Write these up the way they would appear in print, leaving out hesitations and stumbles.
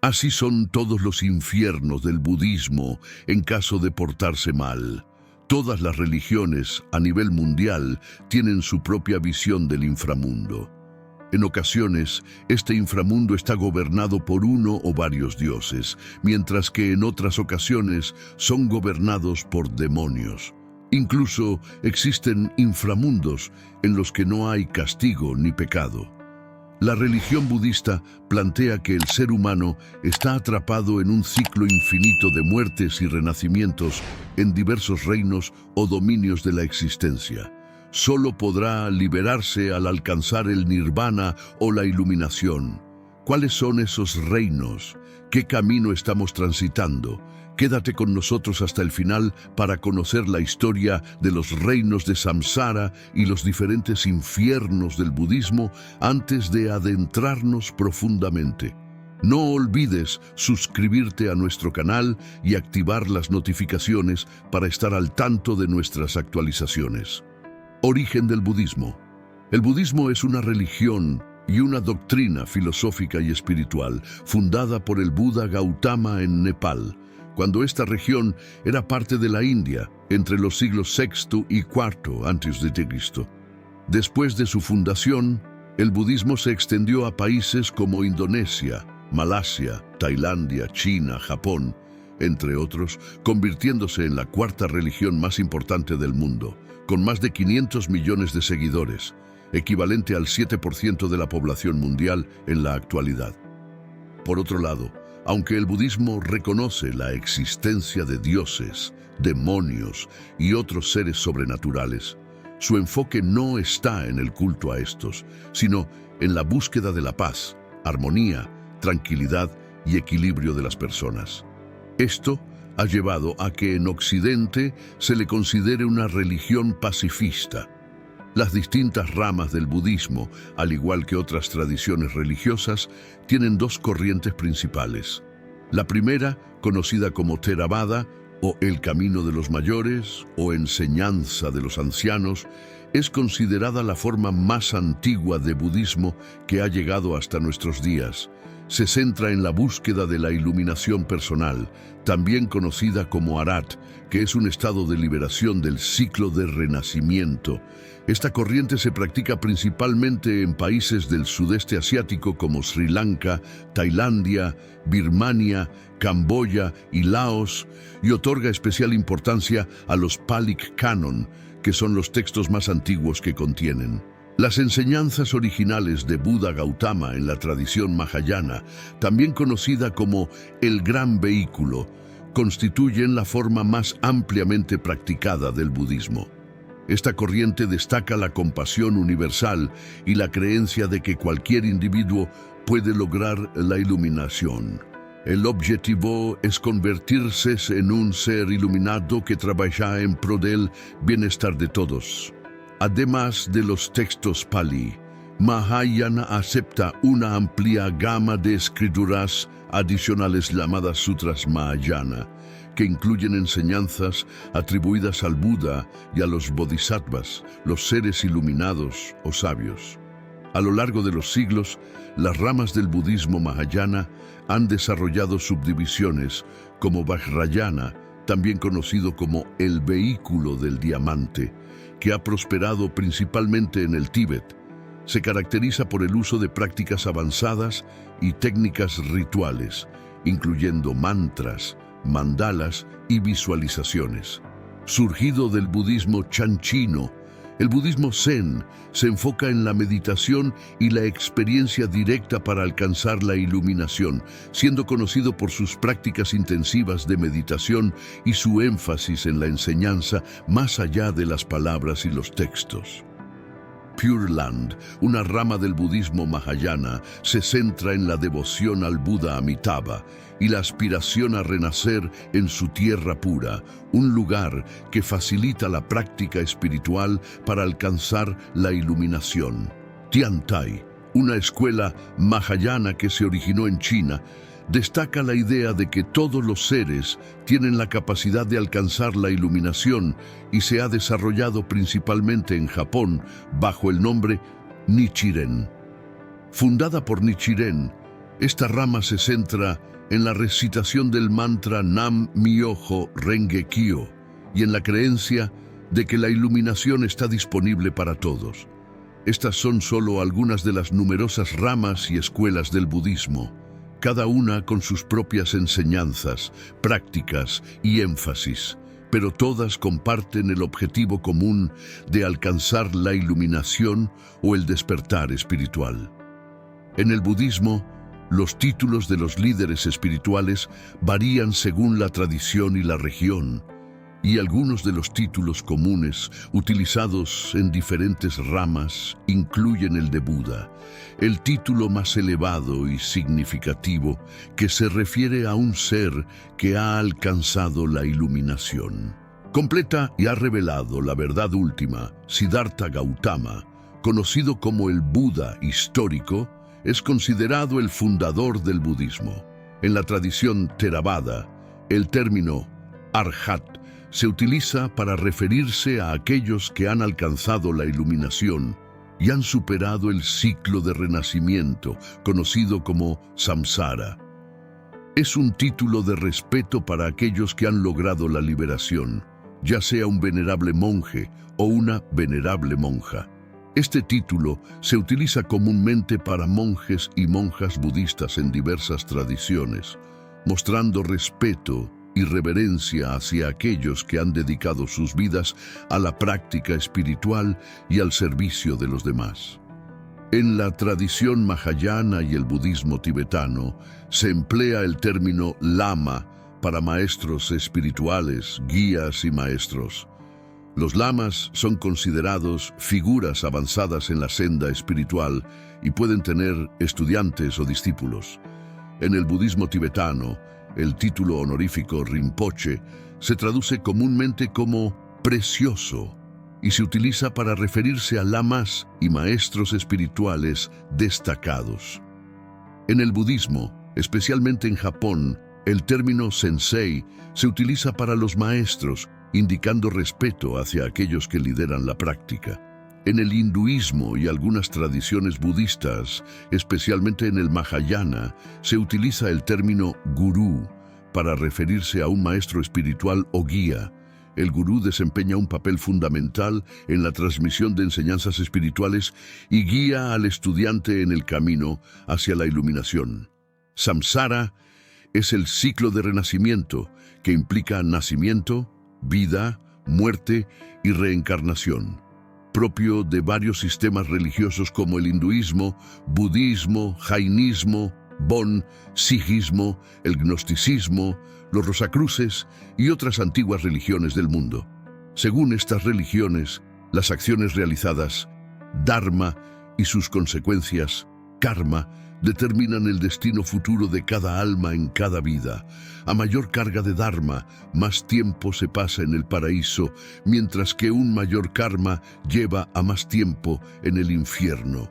Así son todos los infiernos del budismo en caso de portarse mal. Todas las religiones a nivel mundial tienen su propia visión del inframundo. En ocasiones, este inframundo está gobernado por uno o varios dioses, mientras que en otras ocasiones son gobernados por demonios. Incluso existen inframundos en los que no hay castigo ni pecado. La religión budista plantea que el ser humano está atrapado en un ciclo infinito de muertes y renacimientos en diversos reinos o dominios de la existencia. Solo podrá liberarse al alcanzar el nirvana o la iluminación. ¿Cuáles son esos reinos? ¿Qué camino estamos transitando? Quédate con nosotros hasta el final para conocer la historia de los reinos de Samsara y los diferentes infiernos del budismo antes de adentrarnos profundamente. No olvides suscribirte a nuestro canal y activar las notificaciones para estar al tanto de nuestras actualizaciones. Origen del budismo. El budismo es una religión y una doctrina filosófica y espiritual fundada por el Buda Gautama en Nepal, cuando esta región era parte de la India entre los siglos VI y IV a.C. Después de su fundación, el budismo se extendió a países como Indonesia, Malasia, Tailandia, China, Japón, entre otros, convirtiéndose en la cuarta religión más importante del mundo, con más de 500 millones de seguidores, equivalente al 7% de la población mundial en la actualidad. Por otro lado, aunque el budismo reconoce la existencia de dioses, demonios y otros seres sobrenaturales, su enfoque no está en el culto a estos, sino en la búsqueda de la paz, armonía, tranquilidad y equilibrio de las personas. Esto ha llevado a que en Occidente se le considere una religión pacifista. Las distintas ramas del budismo, al igual que otras tradiciones religiosas, tienen dos corrientes principales. La primera, conocida como Theravada, o el camino de los mayores, o enseñanza de los ancianos, es considerada la forma más antigua de budismo que ha llegado hasta nuestros días. Se centra en la búsqueda de la iluminación personal, también conocida como Arat, que es un estado de liberación del ciclo de renacimiento. Esta corriente se practica principalmente en países del sudeste asiático como Sri Lanka, Tailandia, Birmania, Camboya y Laos, y otorga especial importancia a los Palik Canon, que son los textos más antiguos que contienen. Las enseñanzas originales de Buda Gautama en la tradición Mahayana, también conocida como el Gran Vehículo, constituyen la forma más ampliamente practicada del budismo. Esta corriente destaca la compasión universal y la creencia de que cualquier individuo puede lograr la iluminación. El objetivo es convertirse en un ser iluminado que trabaja en pro del bienestar de todos. Además de los textos Pali, Mahayana acepta una amplia gama de escrituras adicionales llamadas Sutras Mahayana, que incluyen enseñanzas atribuidas al Buda y a los Bodhisattvas, los seres iluminados o sabios. A lo largo de los siglos, las ramas del budismo Mahayana han desarrollado subdivisiones como Vajrayana, también conocido como el vehículo del diamante, que ha prosperado principalmente en el Tíbet. Se caracteriza por el uso de prácticas avanzadas y técnicas rituales, incluyendo mantras, mandalas y visualizaciones. Surgido del budismo chanchino, el budismo zen se enfoca en la meditación y la experiencia directa para alcanzar la iluminación, siendo conocido por sus prácticas intensivas de meditación y su énfasis en la enseñanza más allá de las palabras y los textos. Pure Land, una rama del budismo Mahayana, se centra en la devoción al Buda Amitabha y la aspiración a renacer en su tierra pura, un lugar que facilita la práctica espiritual para alcanzar la iluminación. Tiantai, una escuela Mahayana que se originó en China, destaca la idea de que todos los seres tienen la capacidad de alcanzar la iluminación y se ha desarrollado principalmente en Japón bajo el nombre Nichiren. Fundada por Nichiren, esta rama se centra en la recitación del mantra Nam Myoho Renge Kyo y en la creencia de que la iluminación está disponible para todos. Estas son solo algunas de las numerosas ramas y escuelas del budismo, cada una con sus propias enseñanzas, prácticas y énfasis, pero todas comparten el objetivo común de alcanzar la iluminación o el despertar espiritual. En el budismo, los títulos de los líderes espirituales varían según la tradición y la región, y algunos de los títulos comunes utilizados en diferentes ramas incluyen el de Buda, el título más elevado y significativo que se refiere a un ser que ha alcanzado la iluminación. Completa y ha revelado la verdad última. Siddhartha Gautama, conocido como el Buda histórico, es considerado el fundador del budismo. En la tradición Theravada, el término Arhat se utiliza para referirse a aquellos que han alcanzado la iluminación y han superado el ciclo de renacimiento, conocido como samsara. Es un título de respeto para aquellos que han logrado la liberación, ya sea un venerable monje o una venerable monja. Este título se utiliza comúnmente para monjes y monjas budistas en diversas tradiciones, mostrando respeto y reverencia hacia aquellos que han dedicado sus vidas a la práctica espiritual y al servicio de los demás. En la tradición mahayana y el budismo tibetano se emplea el término lama para maestros espirituales, guías y maestros. Los lamas son considerados figuras avanzadas en la senda espiritual y pueden tener estudiantes o discípulos. En el budismo tibetano, el título honorífico Rinpoche se traduce comúnmente como precioso y se utiliza para referirse a lamas y maestros espirituales destacados. En el budismo, especialmente en Japón, el término sensei se utiliza para los maestros, indicando respeto hacia aquellos que lideran la práctica. En el hinduismo y algunas tradiciones budistas, especialmente en el Mahayana, se utiliza el término gurú para referirse a un maestro espiritual o guía. El gurú desempeña un papel fundamental en la transmisión de enseñanzas espirituales y guía al estudiante en el camino hacia la iluminación. Samsara es el ciclo de renacimiento que implica nacimiento, vida, muerte y reencarnación, propio de varios sistemas religiosos como el hinduismo, budismo, jainismo, Bon, sijismo, el gnosticismo, los rosacruces y otras antiguas religiones del mundo. Según estas religiones, las acciones realizadas, dharma, y sus consecuencias, karma, determinan el destino futuro de cada alma en cada vida. A mayor carga de dharma, más tiempo se pasa en el paraíso, mientras que un mayor karma lleva a más tiempo en el infierno.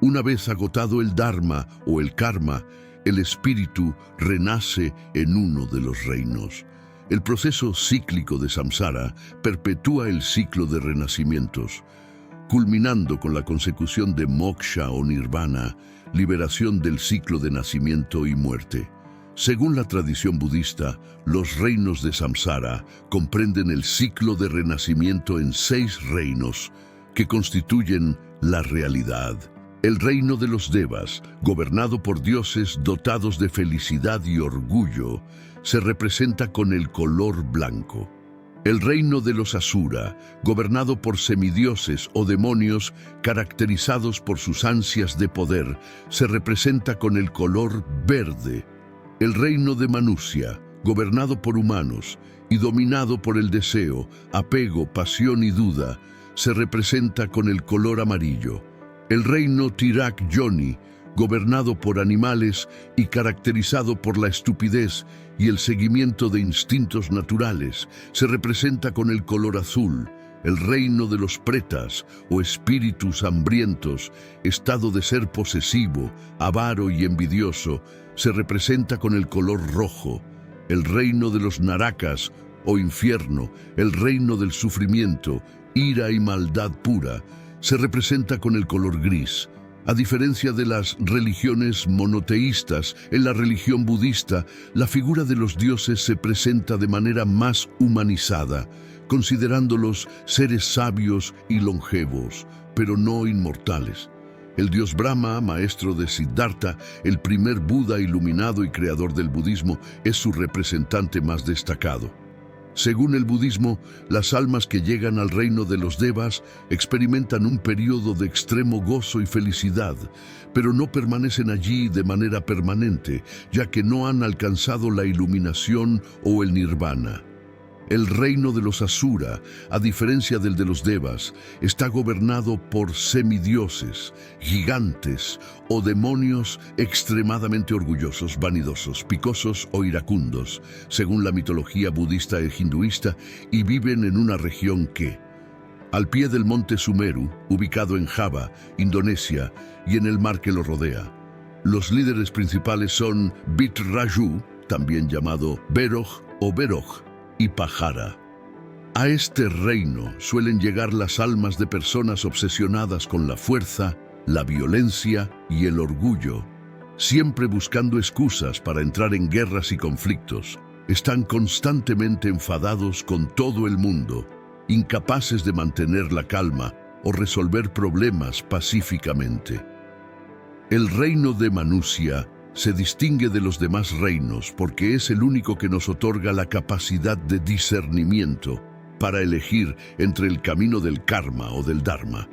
Una vez agotado el dharma o el karma, el espíritu renace en uno de los reinos. El proceso cíclico de samsara perpetúa el ciclo de renacimientos, culminando con la consecución de moksha o nirvana, liberación del ciclo de nacimiento y muerte. Según la tradición budista, los reinos de samsara comprenden el ciclo de renacimiento en 6 reinos que constituyen la realidad. El reino de los devas, gobernado por dioses dotados de felicidad y orgullo, se representa con el color blanco. El reino de los asura, gobernado por semidioses o demonios caracterizados por sus ansias de poder, se representa con el color verde. El reino de Manusia, gobernado por humanos y dominado por el deseo, apego, pasión y duda, se representa con el color amarillo. El reino Tirak Yoni, gobernado por animales y caracterizado por la estupidez y el seguimiento de instintos naturales, se representa con el color azul. El reino de los pretas o espíritus hambrientos, estado de ser posesivo, avaro y envidioso, se representa con el color rojo. El reino de los narakas o infierno, el reino del sufrimiento, ira y maldad pura, se representa con el color gris. A diferencia de las religiones monoteístas, en la religión budista, la figura de los dioses se presenta de manera más humanizada, considerándolos seres sabios y longevos, pero no inmortales. El dios Brahma, maestro de Siddhartha, el primer Buda iluminado y creador del budismo, es su representante más destacado. Según el budismo, las almas que llegan al reino de los devas experimentan un periodo de extremo gozo y felicidad, pero no permanecen allí de manera permanente, ya que no han alcanzado la iluminación o el nirvana. El reino de los Asura, a diferencia del de los devas, está gobernado por semidioses, gigantes o demonios extremadamente orgullosos, vanidosos, picosos o iracundos, según la mitología budista e hinduista, y viven en una región que, al pie del monte Sumeru, ubicado en Java, Indonesia, y en el mar que lo rodea. Los líderes principales son Bitraju, también llamado Beroj o Beroj, y Pajara. A este reino suelen llegar las almas de personas obsesionadas con la fuerza, la violencia y el orgullo, siempre buscando excusas para entrar en guerras y conflictos. Están constantemente enfadados con todo el mundo, incapaces de mantener la calma o resolver problemas pacíficamente. El reino de Manusia se distingue de los demás reinos porque es el único que nos otorga la capacidad de discernimiento para elegir entre el camino del karma o del dharma.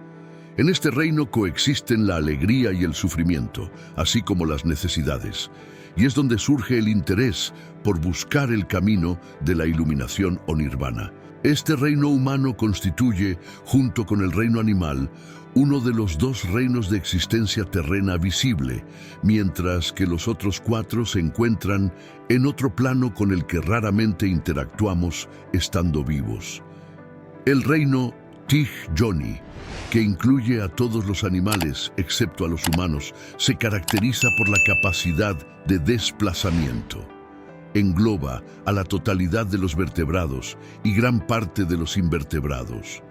En este reino coexisten la alegría y el sufrimiento, así como las necesidades, y es donde surge el interés por buscar el camino de la iluminación o nirvana. Este reino humano constituye, junto con el reino animal, uno de los dos reinos de existencia terrena visible, mientras que los otros 4 se encuentran en otro plano con el que raramente interactuamos estando vivos. El reino Tij-Joni, que incluye a todos los animales excepto a los humanos, se caracteriza por la capacidad de desplazamiento. Engloba a la totalidad de los vertebrados y gran parte de los invertebrados,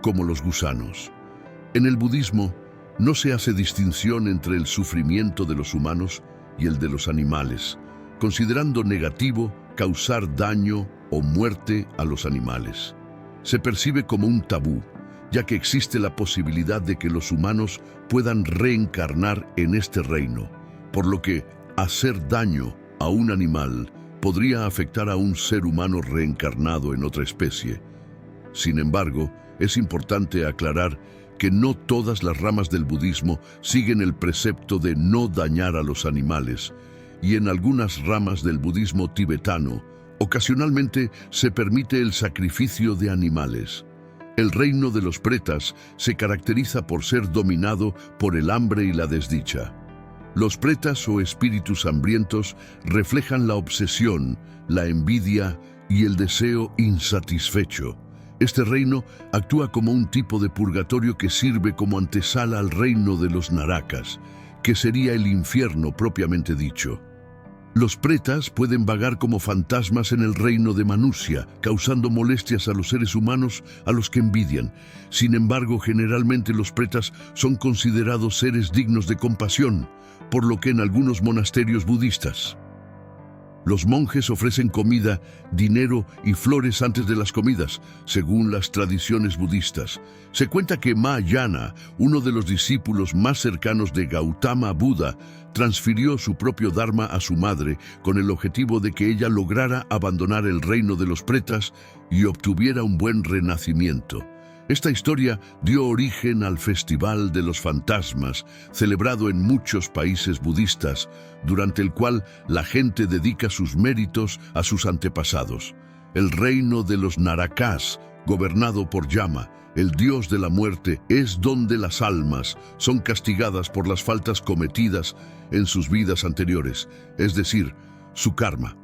como los gusanos. En el budismo no se hace distinción entre el sufrimiento de los humanos y el de los animales, considerando negativo causar daño o muerte a los animales. Se percibe como un tabú, ya que existe la posibilidad de que los humanos puedan reencarnar en este reino, por lo que hacer daño a un animal podría afectar a un ser humano reencarnado en otra especie. Sin embargo, es importante aclarar que no todas las ramas del budismo siguen el precepto de no dañar a los animales, y en algunas ramas del budismo tibetano, ocasionalmente se permite el sacrificio de animales. El reino de los pretas se caracteriza por ser dominado por el hambre y la desdicha. Los pretas o espíritus hambrientos reflejan la obsesión, la envidia y el deseo insatisfecho. Este reino actúa como un tipo de purgatorio que sirve como antesala al reino de los narakas, que sería el infierno propiamente dicho. Los pretas pueden vagar como fantasmas en el reino de Manusia, causando molestias a los seres humanos a los que envidian. Sin embargo, generalmente los pretas son considerados seres dignos de compasión, por lo que en algunos monasterios budistas los monjes ofrecen comida, dinero y flores antes de las comidas, según las tradiciones budistas. Se cuenta que Mahayana, uno de los discípulos más cercanos de Gautama Buda, transfirió su propio dharma a su madre con el objetivo de que ella lograra abandonar el reino de los pretas y obtuviera un buen renacimiento. Esta historia dio origen al Festival de los Fantasmas, celebrado en muchos países budistas, durante el cual la gente dedica sus méritos a sus antepasados. El reino de los Narakas, gobernado por Yama, el dios de la muerte, es donde las almas son castigadas por las faltas cometidas en sus vidas anteriores, es decir, su karma.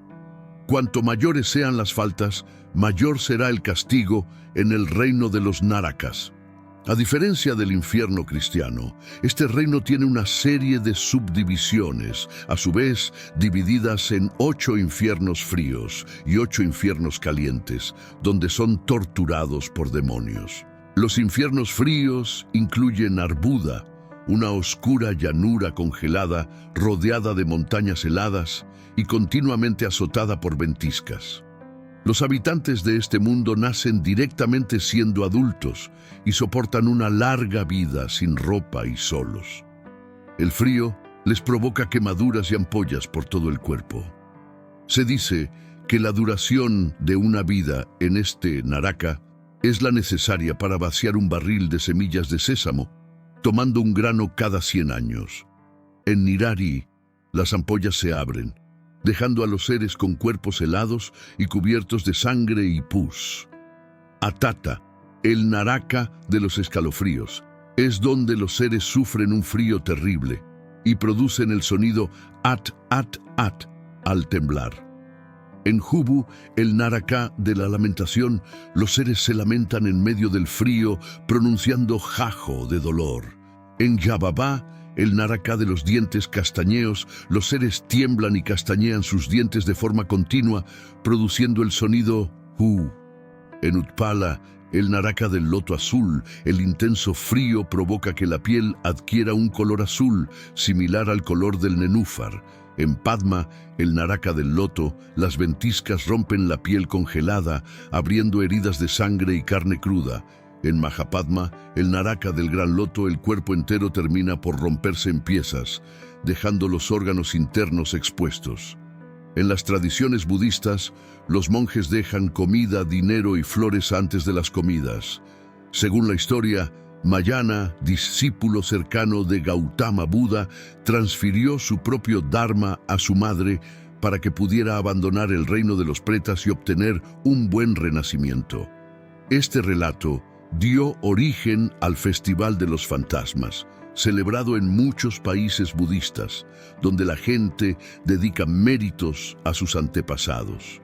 Cuanto mayores sean las faltas, mayor será el castigo en el reino de los Narakas. A diferencia del infierno cristiano, este reino tiene una serie de subdivisiones, a su vez divididas en 8 infiernos fríos y 8 infiernos calientes, donde son torturados por demonios. Los infiernos fríos incluyen Arbuda, una oscura llanura congelada rodeada de montañas heladas y continuamente azotada por ventiscas. Los habitantes de este mundo nacen directamente siendo adultos y soportan una larga vida sin ropa y solos. El frío les provoca quemaduras y ampollas por todo el cuerpo. Se dice que la duración de una vida en este Naraka es la necesaria para vaciar un barril de semillas de sésamo, tomando un grano cada 100 años. En Nirari, las ampollas se abren, dejando a los seres con cuerpos helados y cubiertos de sangre y pus. Atata, el Naraka de los escalofríos, es donde los seres sufren un frío terrible y producen el sonido at, at, at al temblar. En Jubu, el Naraka de la lamentación, los seres se lamentan en medio del frío pronunciando jajo de dolor. En Yababá, el Naraka de los dientes castañeos, los seres tiemblan y castañean sus dientes de forma continua, produciendo el sonido hu. En Utpala, el Naraka del loto azul, el intenso frío provoca que la piel adquiera un color azul, similar al color del nenúfar. En Padma, el Naraka del loto, las ventiscas rompen la piel congelada, abriendo heridas de sangre y carne cruda. En Mahapadma, el Naraka del gran loto, el cuerpo entero termina por romperse en piezas, dejando los órganos internos expuestos. En las tradiciones budistas, los monjes dejan comida, dinero y flores antes de las comidas. Según la historia, Mayana, discípulo cercano de Gautama Buda, transfirió su propio dharma a su madre para que pudiera abandonar el reino de los pretas y obtener un buen renacimiento. Este relato dio origen al Festival de los Fantasmas, celebrado en muchos países budistas, donde la gente dedica méritos a sus antepasados.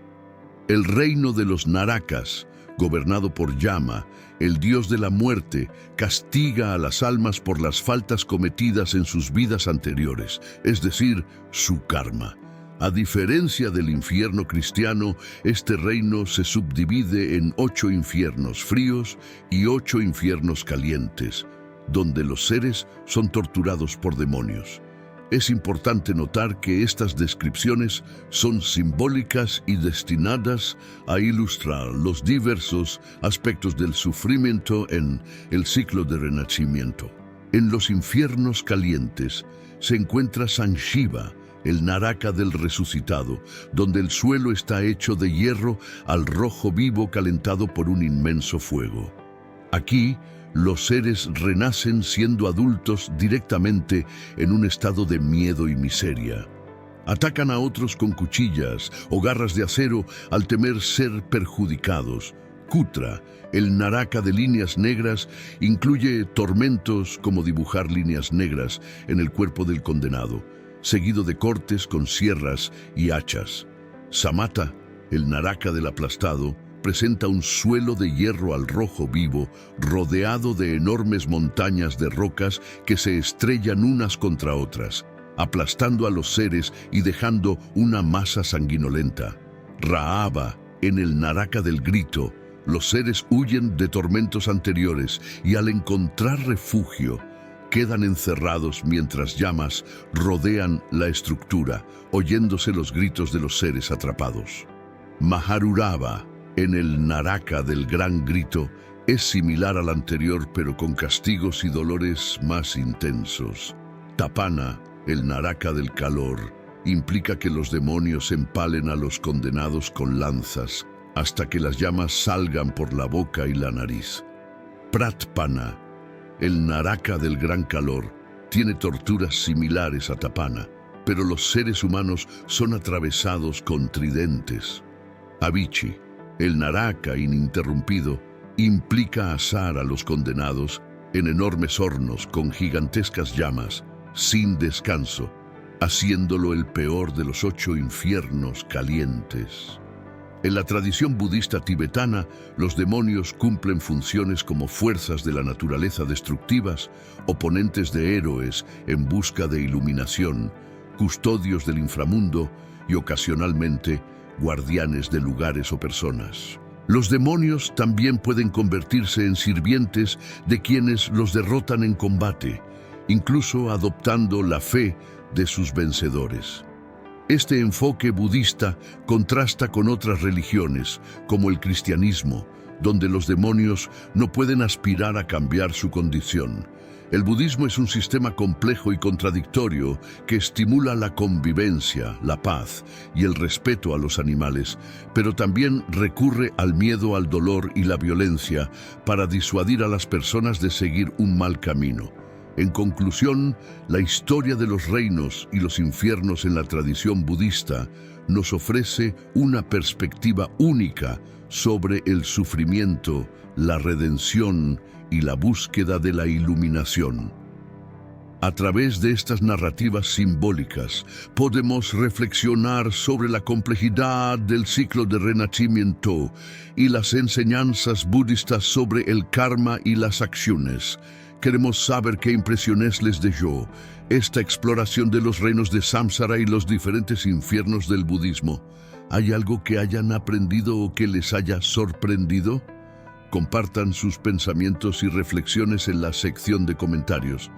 El reino de los Narakas, gobernado por Yama, el dios de la muerte, castiga a las almas por las faltas cometidas en sus vidas anteriores, es decir, su karma. A diferencia del infierno cristiano, este reino se subdivide en 8 infiernos fríos y 8 infiernos calientes, donde los seres son torturados por demonios. Es importante notar que estas descripciones son simbólicas y destinadas a ilustrar los diversos aspectos del sufrimiento en el ciclo de renacimiento. En los infiernos calientes se encuentra San Shiva, el Naraka del resucitado, donde el suelo está hecho de hierro al rojo vivo calentado por un inmenso fuego. Aquí, los seres renacen siendo adultos directamente en un estado de miedo y miseria. Atacan a otros con cuchillas o garras de acero al temer ser perjudicados. Kutra, el Naraka de líneas negras, incluye tormentos como dibujar líneas negras en el cuerpo del condenado, seguido de cortes con sierras y hachas. Samata, el Naraka del aplastado, presenta un suelo de hierro al rojo vivo, rodeado de enormes montañas de rocas que se estrellan unas contra otras, aplastando a los seres y dejando una masa sanguinolenta. Raava, en el Naraka del grito, los seres huyen de tormentos anteriores y al encontrar refugio, quedan encerrados mientras llamas rodean la estructura, oyéndose los gritos de los seres atrapados. Maharurava, en el Naraka del gran grito, es similar al anterior pero con castigos y dolores más intensos. Tapana, el Naraka del calor, implica que los demonios empalen a los condenados con lanzas hasta que las llamas salgan por la boca y la nariz. Pratpana, el Naraka del gran calor, tiene torturas similares a Tapana, pero los seres humanos son atravesados con tridentes. Avicii, el Naraka ininterrumpido, implica asar a los condenados en enormes hornos con gigantescas llamas, sin descanso, haciéndolo el peor de los 8 infiernos calientes. En la tradición budista tibetana, los demonios cumplen funciones como fuerzas de la naturaleza destructivas, oponentes de héroes en busca de iluminación, custodios del inframundo y ocasionalmente guardianes de lugares o personas. Los demonios también pueden convertirse en sirvientes de quienes los derrotan en combate, incluso adoptando la fe de sus vencedores. Este enfoque budista contrasta con otras religiones, como el cristianismo, donde los demonios no pueden aspirar a cambiar su condición. El budismo es un sistema complejo y contradictorio que estimula la convivencia, la paz y el respeto a los animales, pero también recurre al miedo, al dolor y la violencia para disuadir a las personas de seguir un mal camino. En conclusión, la historia de los reinos y los infiernos en la tradición budista nos ofrece una perspectiva única sobre el sufrimiento, la redención y la búsqueda de la iluminación. A través de estas narrativas simbólicas, podemos reflexionar sobre la complejidad del ciclo de renacimiento y las enseñanzas budistas sobre el karma y las acciones. Queremos saber qué impresiones les dejó esta exploración de los reinos de Samsara y los diferentes infiernos del budismo. ¿Hay algo que hayan aprendido o que les haya sorprendido? Compartan sus pensamientos y reflexiones en la sección de comentarios.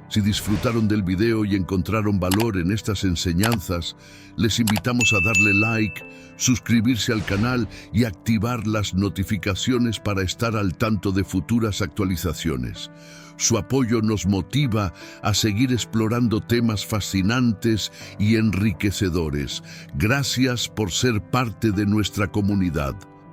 Si disfrutaron del video y encontraron valor en estas enseñanzas, les invitamos a darle like, suscribirse al canal y activar las notificaciones para estar al tanto de futuras actualizaciones. Su apoyo nos motiva a seguir explorando temas fascinantes y enriquecedores. Gracias por ser parte de nuestra comunidad.